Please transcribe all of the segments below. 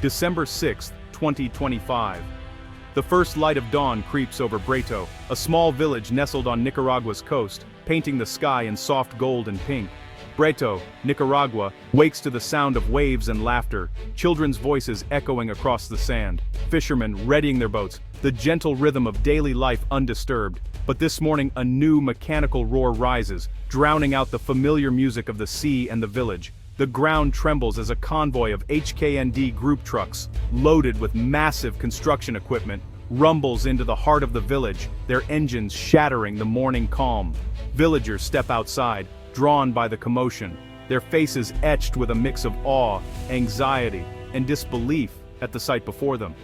December 6, 2025. The first light of dawn creeps over Breto, a small village nestled on Nicaragua's coast, painting the sky in soft gold and pink. Breto, Nicaragua, wakes to the sound of waves and laughter, children's voices echoing across the sand, fishermen readying their boats, the gentle rhythm of daily life undisturbed. But this morning a new mechanical roar rises, drowning out the familiar music of the sea and the village. The ground trembles as a convoy of HKND group trucks, loaded with massive construction equipment, rumbles into the heart of the village, their engines shattering the morning calm. Villagers step outside, drawn by the commotion, their faces etched with a mix of awe, anxiety, and disbelief at the sight before them.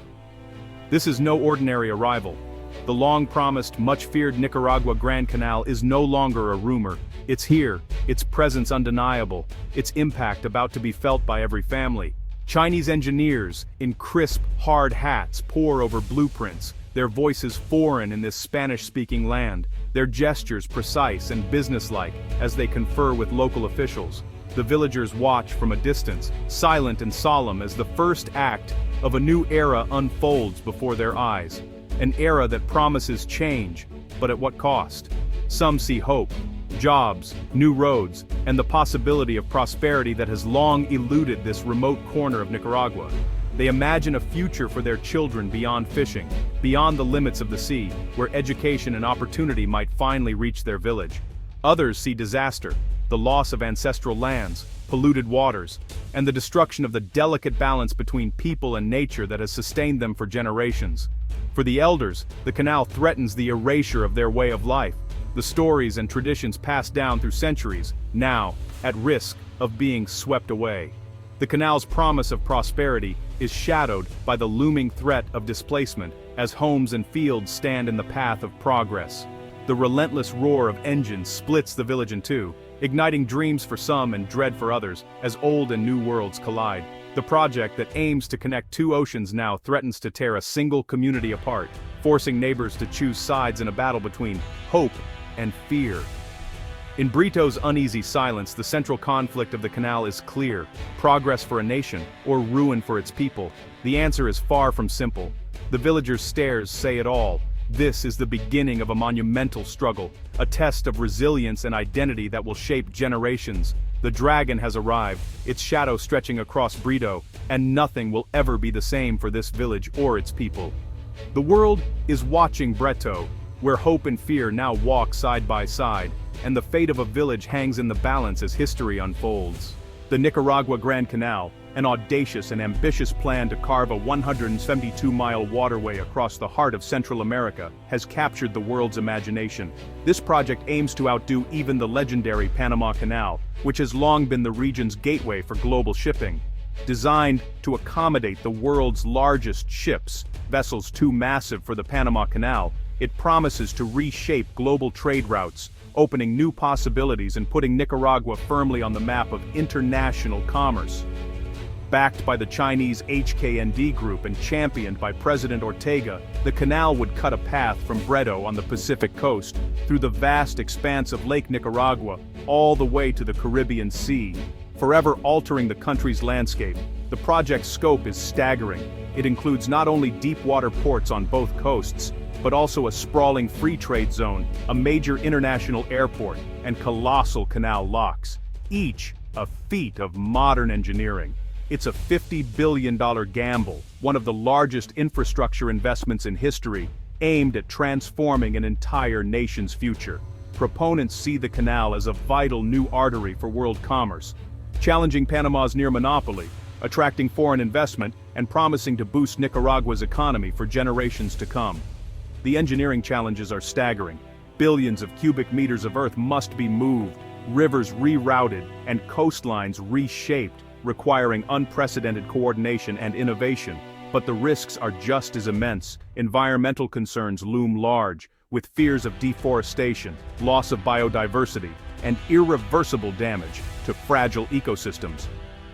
This is no ordinary arrival. The long-promised, much-feared Nicaragua Grand Canal is no longer a rumor. It's here, its presence undeniable, its impact about to be felt by every family. Chinese engineers, in crisp, hard hats, pore over blueprints, their voices foreign in this Spanish-speaking land, their gestures precise and businesslike as they confer with local officials. The villagers watch from a distance, silent and solemn as the first act of a new era unfolds before their eyes. An era that promises change, but at what cost? Some see hope, jobs, new roads, and the possibility of prosperity that has long eluded this remote corner of Nicaragua. They imagine a future for their children beyond fishing, beyond the limits of the sea, where education and opportunity might finally reach their village. Others see disaster, the loss of ancestral lands, polluted waters, and the destruction of the delicate balance between people and nature that has sustained them for generations. For the elders, the canal threatens the erasure of their way of life, the stories and traditions passed down through centuries, now at risk of being swept away. The canal's promise of prosperity is shadowed by the looming threat of displacement as homes and fields stand in the path of progress. The relentless roar of engines splits the village in two, igniting dreams for some and dread for others as old and new worlds collide. The project that aims to connect two oceans now threatens to tear a single community apart, forcing neighbors to choose sides in a battle between hope and fear. In Brito's uneasy silence, the central conflict of the canal is clear: progress for a nation, or ruin for its people. The answer is far from simple. The villagers' stares say it all. This is the beginning of a monumental struggle, a test of resilience and identity that will shape generations. The dragon has arrived, its shadow stretching across Brito, and nothing will ever be the same for this village or its people. The world is watching Breto, where hope and fear now walk side by side, and the fate of a village hangs in the balance as history unfolds. The Nicaragua Grand Canal, an audacious and ambitious plan to carve a 172-mile waterway across the heart of Central America, has captured the world's imagination. This project aims to outdo even the legendary Panama Canal, which has long been the region's gateway for global shipping. Designed to accommodate the world's largest ships, vessels too massive for the Panama Canal, it promises to reshape global trade routes, opening new possibilities and putting Nicaragua firmly on the map of international commerce. Backed by the Chinese HKND group and championed by President Ortega, the canal would cut a path from Breto on the Pacific coast, through the vast expanse of Lake Nicaragua, all the way to the Caribbean Sea, forever altering the country's landscape. The project's scope is staggering. It includes not only deep-water ports on both coasts, but also a sprawling free trade zone, a major international airport, and colossal canal locks, each a feat of modern engineering. It's a $50 billion gamble, one of the largest infrastructure investments in history, aimed at transforming an entire nation's future. Proponents see the canal as a vital new artery for world commerce, challenging Panama's near monopoly, attracting foreign investment, and promising to boost Nicaragua's economy for generations to come. The engineering challenges are staggering. Billions of cubic meters of earth must be moved, rivers rerouted, and coastlines reshaped, requiring unprecedented coordination and innovation. But the risks are just as immense. Environmental concerns loom large, with fears of deforestation, loss of biodiversity, and irreversible damage to fragile ecosystems.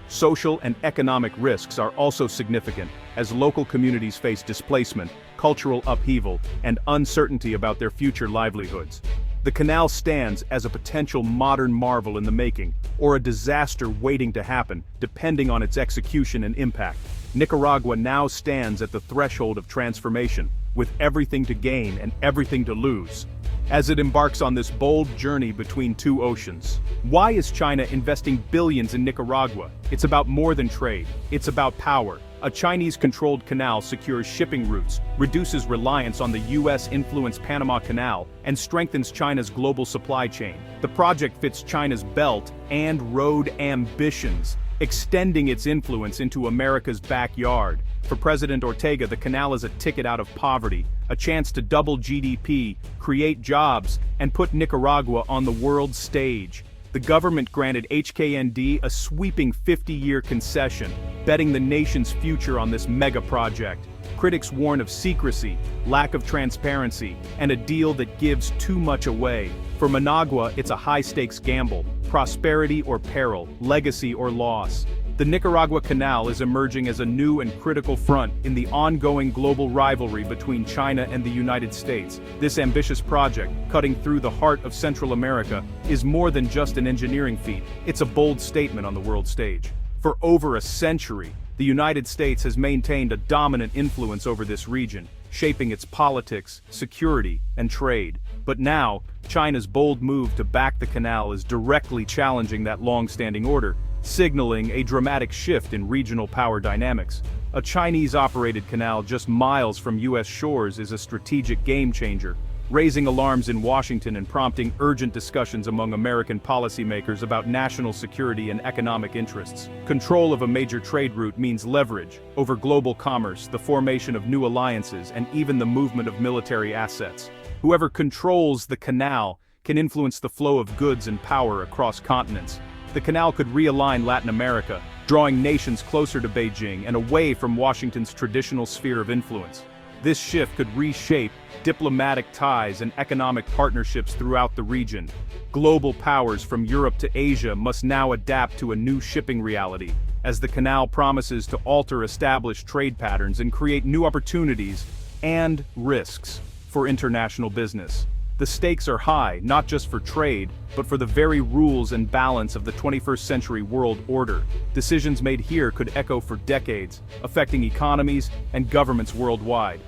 Social and economic risks are also significant, as local communities face displacement, cultural upheaval, and uncertainty about their future livelihoods. The canal stands as a potential modern marvel in the making, or a disaster waiting to happen, depending on its execution and impact. Nicaragua now stands at the threshold of transformation, with everything to gain and everything to lose, as it embarks on this bold journey between two oceans. Why is China investing billions in Nicaragua? It's about more than trade, it's about power. A Chinese-controlled canal secures shipping routes, reduces reliance on the US-influenced Panama Canal, and strengthens China's global supply chain. The project fits China's belt and road ambitions, extending its influence into America's backyard. For President Ortega, the canal is a ticket out of poverty, a chance to double GDP, create jobs, and put Nicaragua on the world stage. The government granted HKND a sweeping 50-year concession, betting the nation's future on this mega-project. Critics warn of secrecy, lack of transparency, and a deal that gives too much away. For Managua, it's a high-stakes gamble, prosperity or peril, legacy or loss. The Nicaragua Canal is emerging as a new and critical front in the ongoing global rivalry between China and the United States. This ambitious project, cutting through the heart of Central America, is more than just an engineering feat. It's a bold statement on the world stage. For over a century, the United States has maintained a dominant influence over this region, shaping its politics, security, and trade. But now, China's bold move to back the canal is directly challenging that long-standing order, signaling a dramatic shift in regional power dynamics. A Chinese-operated canal just miles from U.S. shores is a strategic game-changer, raising alarms in Washington and prompting urgent discussions among American policymakers about national security and economic interests. Control of a major trade route means leverage over global commerce, the formation of new alliances, and even the movement of military assets. Whoever controls the canal can influence the flow of goods and power across continents. The canal could realign Latin America, drawing nations closer to Beijing and away from Washington's traditional sphere of influence. This shift could reshape diplomatic ties and economic partnerships throughout the region. Global powers from Europe to Asia must now adapt to a new shipping reality, as the canal promises to alter established trade patterns and create new opportunities and risks for international business. The stakes are high, not just for trade, but for the very rules and balance of the 21st century world order. Decisions made here could echo for decades, affecting economies and governments worldwide.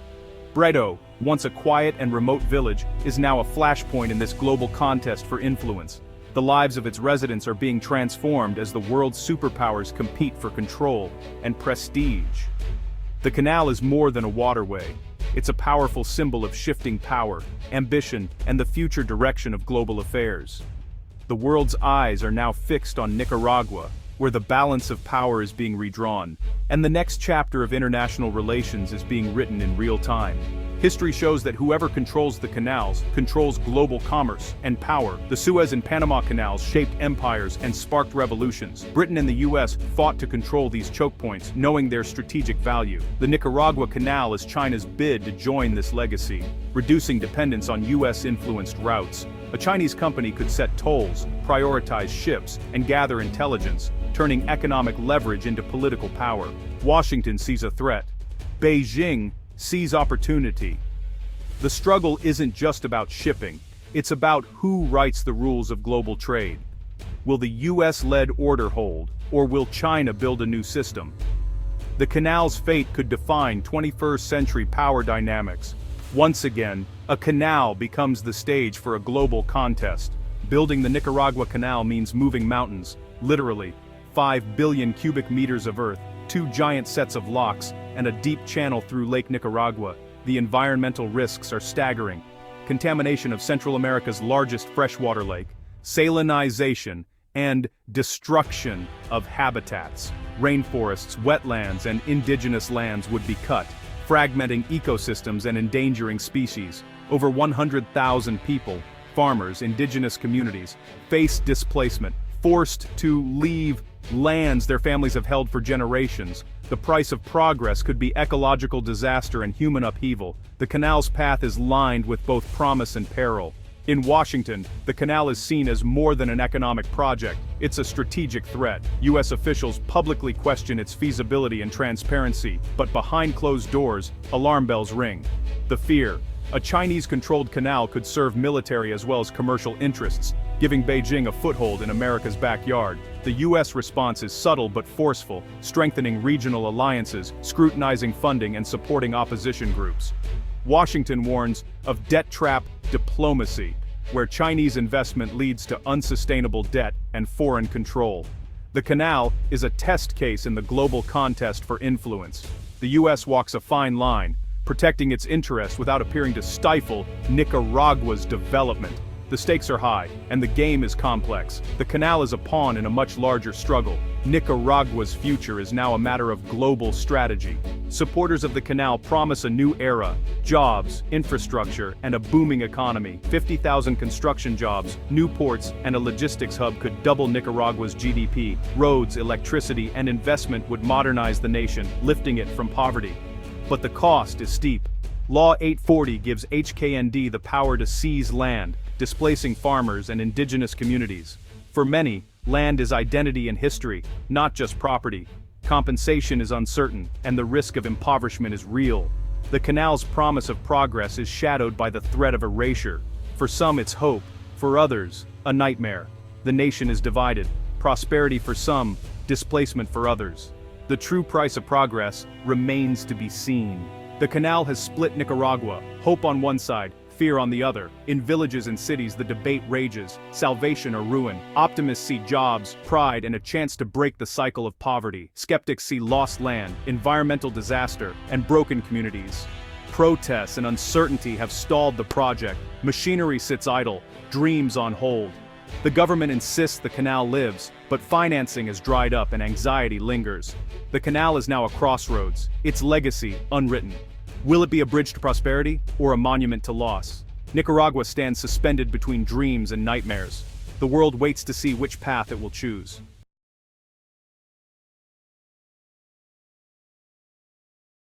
Brito, once a quiet and remote village, is now a flashpoint in this global contest for influence. The lives of its residents are being transformed as the world's superpowers compete for control and prestige. The canal is more than a waterway. It's a powerful symbol of shifting power, ambition, and the future direction of global affairs. The world's eyes are now fixed on Nicaragua, where the balance of power is being redrawn, and the next chapter of international relations is being written in real time. History shows that whoever controls the canals controls global commerce and power. The Suez and Panama Canals shaped empires and sparked revolutions. Britain and the US fought to control these choke points, knowing their strategic value. The Nicaragua Canal is China's bid to join this legacy, reducing dependence on US-influenced routes. A Chinese company could set tolls, prioritize ships, and gather intelligence, turning economic leverage into political power. Washington sees a threat. Beijing sees opportunity. The struggle isn't just about shipping, it's about who writes the rules of global trade. Will the US-led order hold, or will China build a new system? The canal's fate could define 21st century power dynamics. Once again, a canal becomes the stage for a global contest. Building the Nicaragua Canal means moving mountains, literally, 5 billion cubic meters of earth, 2 giant sets of locks, and a deep channel through Lake Nicaragua. The environmental risks are staggering. Contamination of Central America's largest freshwater lake, salinization, and destruction of habitats. Rainforests, wetlands, and indigenous lands would be cut, fragmenting ecosystems and endangering species. Over 100,000 people, farmers, indigenous communities, face displacement, forced to leave lands their families have held for generations. The price of progress could be ecological disaster and human upheaval. The canal's path is lined with both promise and peril. In Washington, the canal is seen as more than an economic project. It's a strategic threat. US officials publicly question its feasibility and transparency, but behind closed doors, alarm bells ring. The fear. A Chinese-controlled canal could serve military as well as commercial interests, giving Beijing a foothold in America's backyard. The U.S. response is subtle but forceful, strengthening regional alliances, scrutinizing funding and supporting opposition groups. Washington warns of debt trap diplomacy, where Chinese investment leads to unsustainable debt and foreign control. The canal is a test case in the global contest for influence. The U.S. walks a fine line, protecting its interests without appearing to stifle Nicaragua's development. The stakes are high, and the game is complex. The canal is a pawn in a much larger struggle. Nicaragua's future is now a matter of global strategy. Supporters of the canal promise a new era, jobs, infrastructure, and a booming economy. 50,000 construction jobs, new ports, and a logistics hub could double Nicaragua's GDP. Roads, electricity, and investment would modernize the nation, lifting it from poverty. But the cost is steep. Law 840 gives HKND the power to seize land, displacing farmers and indigenous communities. For many, land is identity and history, not just property. Compensation is uncertain, and the risk of impoverishment is real. The canal's promise of progress is shadowed by the threat of erasure. For some it's hope, for others, a nightmare. The nation is divided, prosperity for some, displacement for others. The true price of progress remains to be seen. The canal has split Nicaragua, hope on one side, fear on the other. In villages and cities the debate rages, salvation or ruin. Optimists see jobs, pride, and a chance to break the cycle of poverty. Skeptics see lost land, environmental disaster, and broken communities. Protests and uncertainty have stalled the project. Machinery sits idle, dreams on hold. The government insists the canal lives, but financing has dried up and anxiety lingers. The canal is now a crossroads, its legacy unwritten. Will it be a bridge to prosperity, or a monument to loss? Nicaragua stands suspended between dreams and nightmares. The world waits to see which path it will choose.